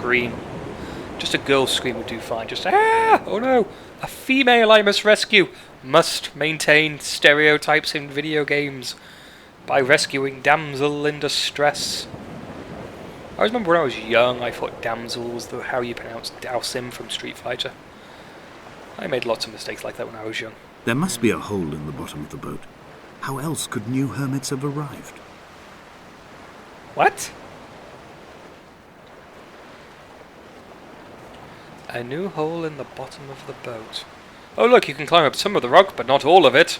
scream. Just a girl's scream would do fine. Just, ah! Oh no! A female I must rescue! Must maintain stereotypes in video games by rescuing damsel in distress. I remember when I was young, I thought damsel was how you pronounce Dowsim from Street Fighter. I made lots of mistakes like that when I was young. There must be a hole in the bottom of the boat. How else could new hermits have arrived? What? A new hole in the bottom of the boat. Oh look, you can climb up some of the rock, but not all of it.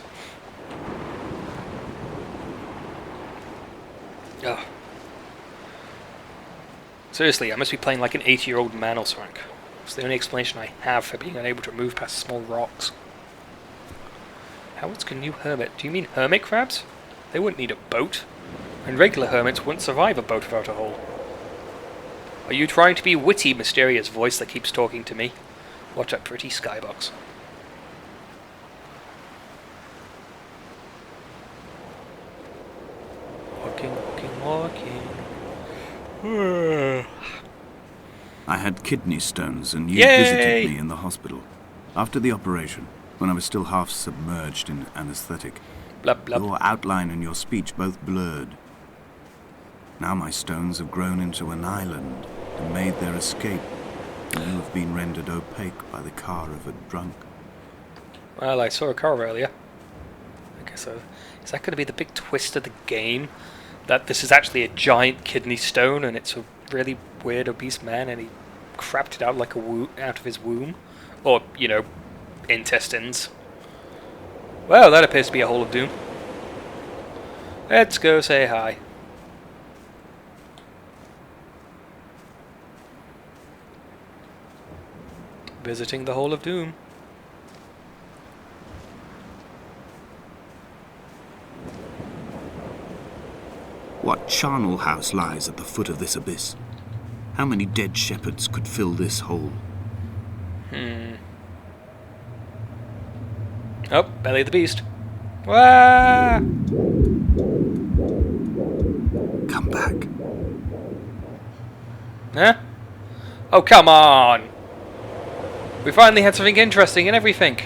Ugh. Seriously, I must be playing like an 80-year-old man or something. It's the only explanation I have for being unable to move past small rocks. How else can new hermit? Do you mean hermit crabs? They wouldn't need a boat. And regular hermits wouldn't survive a boat without a hole. Are you trying to be witty, mysterious voice that keeps talking to me? What a pretty skybox. Walking, walking, walking. I had kidney stones and you Yay! visited me in the hospital. After the operation, when I was still half submerged in anesthetic. Blub, blub. Your outline and your speech both blurred. Now my stones have grown into an island and made their escape, and you have been rendered opaque by the car of a drunk. Well, I saw a car earlier. I guess so. Is that going to be the big twist of the game? That this is actually a giant kidney stone and it's a really weird obese man and he crapped it out like out of his womb? Or, you know, intestines. Well, that appears to be a hole of doom. Let's go say hi. Visiting the Hole of Doom. What charnel house lies at the foot of this abyss? How many dead shepherds could fill this hole? Oh, belly of the beast. Wah! Come back. Huh? Oh, come on! We finally had something interesting and everything.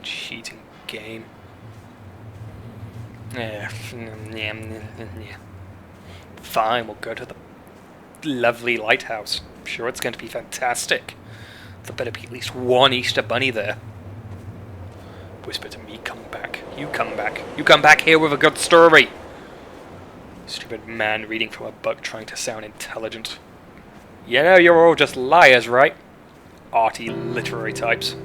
Cheating game. Yeah. Fine, we'll go to the lovely lighthouse. I'm sure it's going to be fantastic. There better be at least one Easter bunny there. Whisper to me, come back. You come back. You come back here with a good story. Stupid man reading from a book trying to sound intelligent. You know, you're all just liars, right? Arty literary types.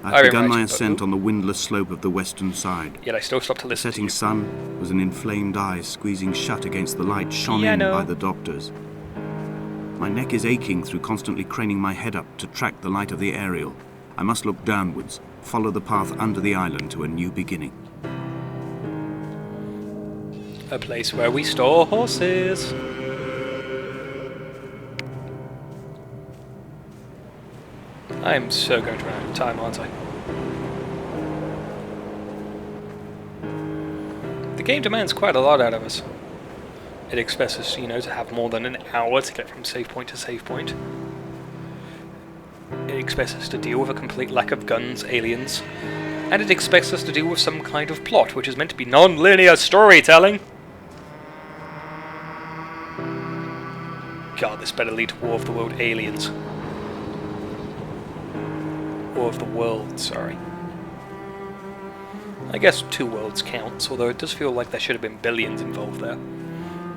I've begun my ascent on the windless slope of the western side. Yet I still stopped to listen The setting sun was an inflamed eye squeezing shut against the light shone in by the doctors. My neck is aching through constantly craning my head up to track the light of the aerial. I must look downwards, follow the path under the island to a new beginning. A place where we store horses. I'm so going to run out of time, aren't I? The game demands quite a lot out of us. It expects us, you know, to have more than an hour to get from save point to save point. It expects us to deal with a complete lack of guns, aliens, and it expects us to deal with some kind of plot, which is meant to be non-linear storytelling. God, this better lead to War of the World aliens. War of the World, sorry. I guess 2 worlds counts, although it does feel like there should have been billions involved there.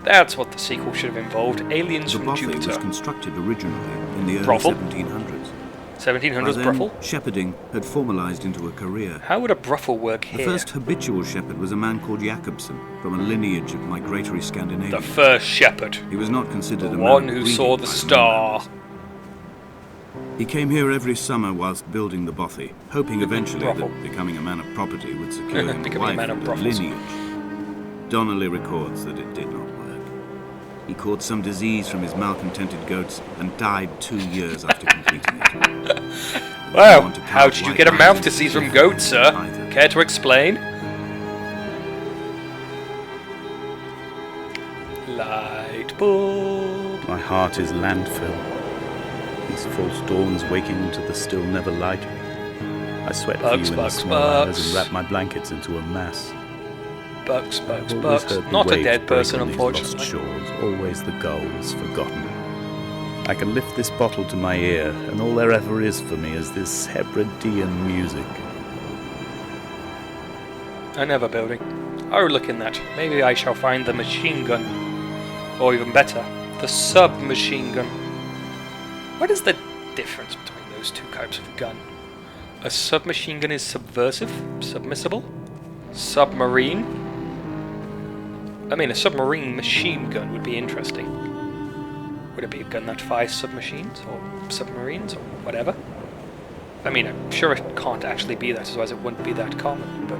That's what the sequel should have involved. Aliens from Jupiter. The was constructed originally in the early Brothel? 1700s. 1700s By brothel? then, shepherding had formalised into a career. How would a brothel work here? The first habitual shepherd was a man called Jakobsen, from a lineage of migratory Scandinavians. The first shepherd. He was not considered The a one man who breeding saw the by star. lowlanders. He came here every summer whilst building the bothy, hoping eventually Brothel. that becoming a man of property would secure him a Becoming a wife man of and a brothels. lineage. Donnelly records that it did not work. He caught some disease from his malcontented goats and died 2 years after completing it. Well, how did you get a mouth disease from goats, sir? Care to explain? Light bulb. heart is landfill. These false dawns waking into the still never light me. I sweat for you in the small hours and wrap my blankets into a mass. Bugs. Not a dead person, unfortunately. Lost shores, always the gulls forgotten. I can lift this bottle to my ear, and all there ever is for me is this Hebridean music. Another building. Oh, look in that. Maybe I shall find the machine gun. Or even better, the submachine gun. What is the difference between those two types of gun? A submachine gun is subversive? Submissible? Submarine? I mean, a submarine machine gun would be interesting. Would it be a gun that fires submachines, or submarines, or whatever? I mean, I'm sure it can't actually be that, otherwise it wouldn't be that common, but...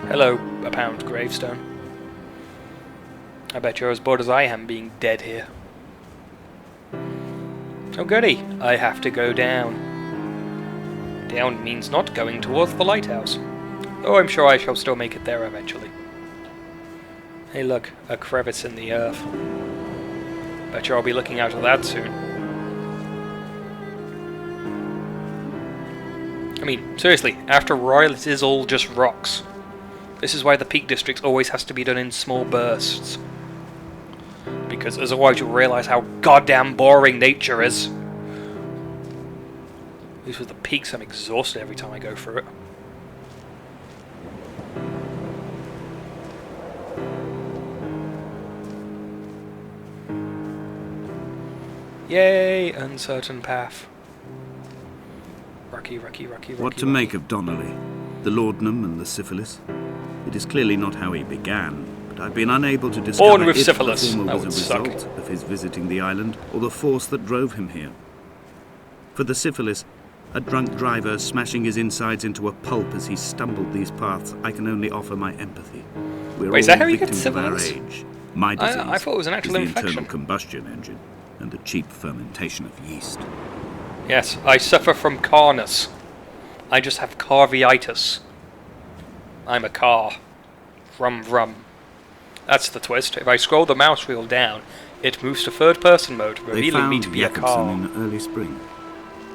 Hello, a pound gravestone. I bet you're as bored as I am being dead here. Oh goody, I have to go down. Down means not going towards the lighthouse. Though I'm sure I shall still make it there eventually. Hey look, a crevice in the earth. Bet you I'll be looking out of that soon. I mean, seriously, after Royal it is all just rocks. This is why the Peak District always has to be done in small bursts. Because otherwise you'll realise how goddamn boring nature is. At least with the peaks I'm exhausted every time I go through it. Yay, uncertain path. Rocky. What to make of Donnelly, the laudanum and the syphilis? It is clearly not how he began, but I've been unable to discover Born with if syphilis. the former That was a would result suck. of his visiting the island or the force that drove him here. For the syphilis, a drunk driver smashing his insides into a pulp as he stumbled these paths, I can only offer my empathy. We're Wait, is all that how you get victims of our syphilis? age. My disease I thought it was an actual is the infection. internal combustion engine and the cheap fermentation of yeast. Yes, I suffer from carnus. I just have carviitis. I'm a car. Vrum. That's the twist. If I scroll the mouse wheel down, it moves to third person mode, They revealing me found to be a Jakobsen car. in early spring.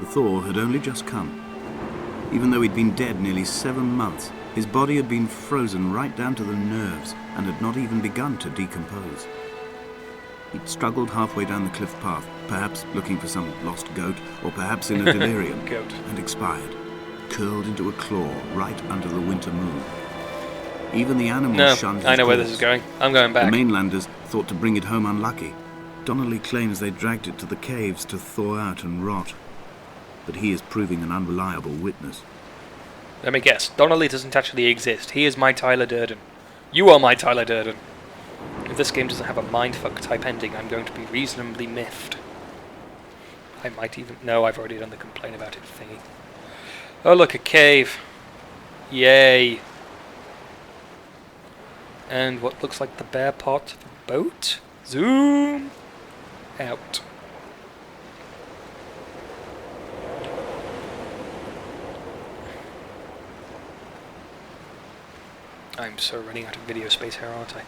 The thaw had only just come. Even though he'd been dead nearly 7 months, his body had been frozen right down to the nerves and had not even begun to decompose. He'd struggled halfway down the cliff path, perhaps looking for some lost goat, or perhaps in a delirium, Goat. and expired, curled into a claw right under the winter moon. Even the animals No, shunned his I know where this claws. is going. I'm going The back. mainlanders thought to bring it home unlucky. Donnelly claims they dragged it to the caves to thaw out and rot. But he is proving an unreliable witness. Let me guess. Donnelly doesn't actually exist. He is my Tyler Durden. You are my Tyler Durden. If this game doesn't have a mindfuck type ending, I'm going to be reasonably miffed. I might even... No, I've already done the complain about it thingy. Oh, look, a cave. Yay. And what looks like the bare part of a boat. Zoom out. I'm so running out of video space here, aren't I?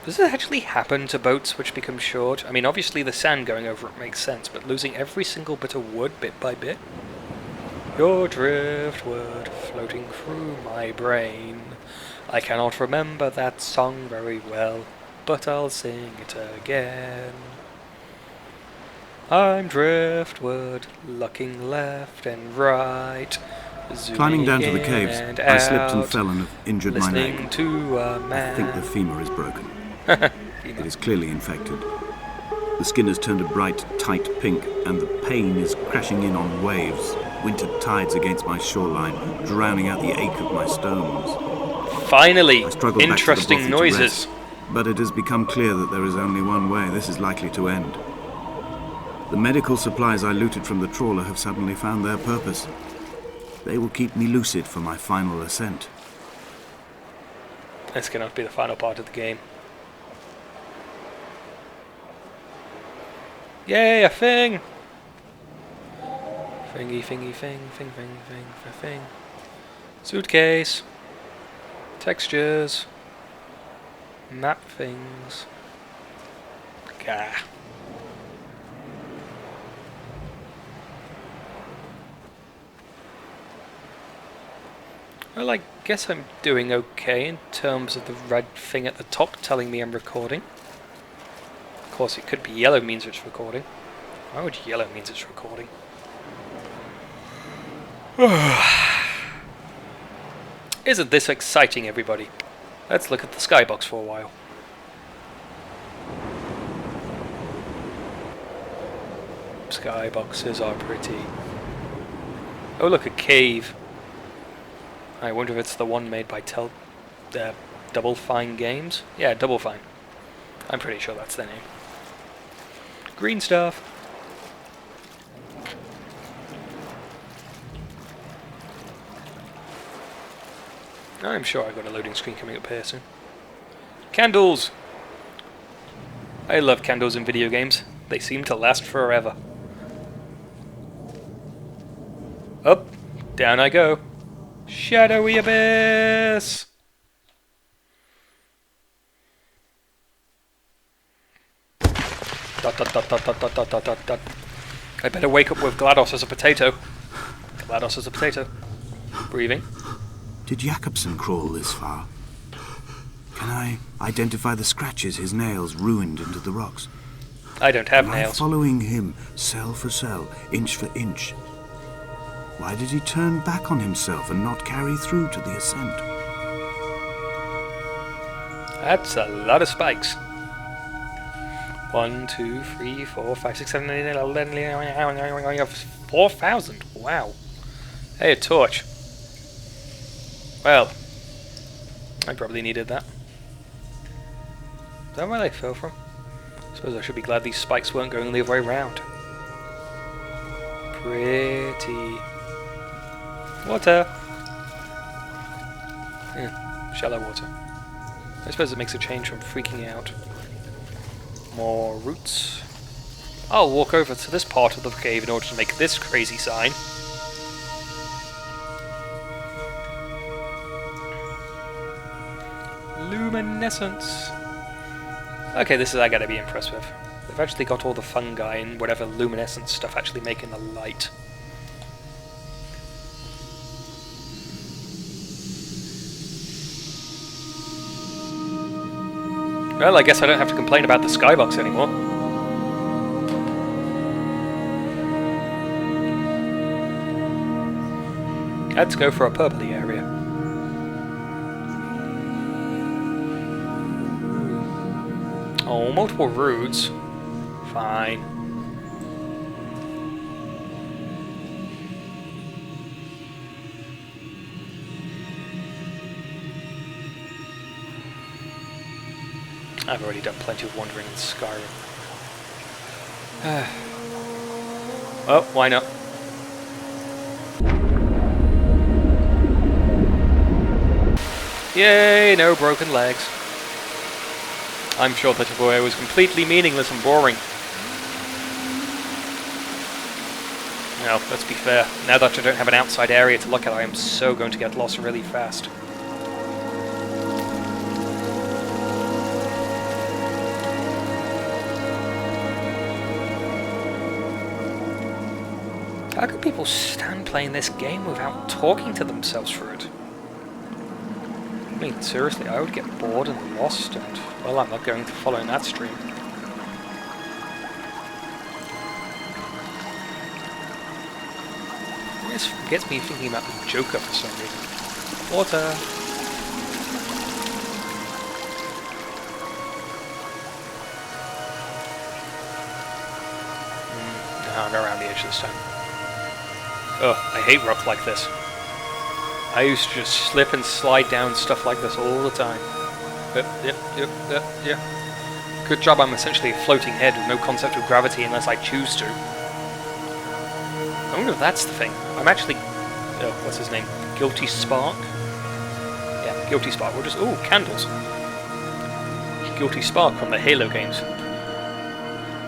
Does it actually happen to boats which become short? I mean, obviously the sand going over it makes sense, but losing every single bit of wood bit by bit? Your driftwood floating through my brain. I cannot remember that song very well, but I'll sing it again. I'm driftwood, looking left and right. Climbing down to the caves, I slipped and fell and have injured my listening leg. to a I man. think the femur is broken. It is clearly infected. The skin has turned a bright, tight pink, and the pain is crashing in on waves, winter tides against my shoreline, drowning out the ache of my stones. Finally, I struggle back to the interesting bothy to noises. rest, but it has become clear that there is only one way this is likely to end. The medical supplies I looted from the trawler have suddenly found their purpose. They will keep me lucid for my final ascent. This cannot be the final part of the game. Yay, a thing! Fingy, fingy, fing, fing, fing, fing, fing, fing. Suitcase. Textures. Map things. Gah. Well, I guess I'm doing okay in terms of the red thing at the top telling me I'm recording. Of course, it could be yellow means it's recording. Why would yellow means it's recording? Isn't this exciting, everybody? Let's look at the skybox for a while. Skyboxes are pretty. Oh, look, a cave. I wonder if it's the one made by Double Fine Games? Yeah, Double Fine. I'm pretty sure that's their name. Green stuff. I'm sure I've got a loading screen coming up here soon. Candles! I love candles in video games. They seem to last forever. Up, down I go. Shadowy abyss! Dot dot dot dot dot dot dot dot dot dot. I better wake up with GLaDOS as a potato. GLaDOS as a potato. Breathing. Did Jakobsen crawl this far? Can I identify the scratches his nails ruined into the rocks? I don't have Am nails. I following him cell for cell, inch for inch? Why did he turn back on himself and not carry through to the ascent? That's a lot of spikes. 1, 2, 3, 4, 5, 6, 7, 8, 11, 4,000. Wow. Hey, a torch. Well, I probably needed that. Is that where they fell from? I suppose I should be glad these spikes weren't going the other way around. Pretty. Water! Yeah, shallow water. I suppose it makes a change from freaking out. More roots. I'll walk over to this part of the cave in order to make this crazy sign. Luminescence. Okay, this is I gotta be impressed with. They've actually got all the fungi and whatever luminescence stuff actually making the light. Well, I guess I don't have to complain about the skybox anymore. Let's go for a purpley area. Oh, multiple routes. Fine. I've already done plenty of wandering in Skyrim. Oh, why not? Yay, no broken legs. I'm sure that tutorial was completely meaningless and boring. No, let's be fair. Now that I don't have an outside area to look at, I am so going to get lost really fast. How can people stand playing this game without talking to themselves through it? I mean, seriously, I would get bored and lost, and, well, I'm not going to follow that stream. This gets me thinking about the Joker for some reason. Water! No, I'll go around the edge this time. Ugh, I hate rock like this. I used to just slip and slide down stuff like this all the time. Yep. Good job I'm essentially a floating head with no concept of gravity unless I choose to. I wonder if that's the thing. I'm actually... what's his name? Guilty Spark? Yeah, Guilty Spark. We'll just... Ooh, candles. Guilty Spark from the Halo games.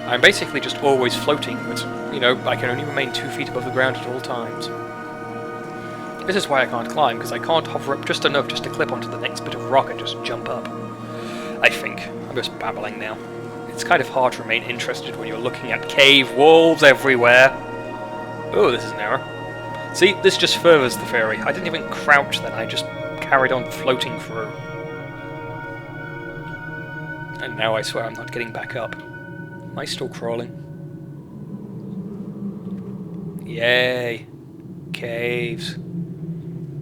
I'm basically just always floating, but, you know, I can only remain 2 feet above the ground at all times. This is why I can't climb, because I can't hover up just enough just to clip onto the next bit of rock and just jump up. I think. I'm just babbling now. It's kind of hard to remain interested when you're looking at cave walls everywhere. Oh, this is an error. See, this just furthers the theory. I didn't even crouch then, I just carried on floating through. And now I swear I'm not getting back up. Am I still crawling? Yay. Caves.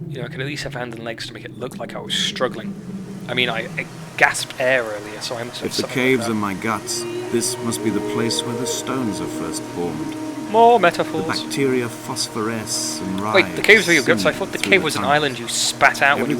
You know, I could at least have hands and legs to make it look like I was struggling. I mean, I gasped air earlier, so I must have If the caves are my guts, this must be the place where the stones are first formed. More The metaphors. bacteria phosphoresce and rise. Wait, the caves are your guts? I thought the cave was an island you spat out when you Everything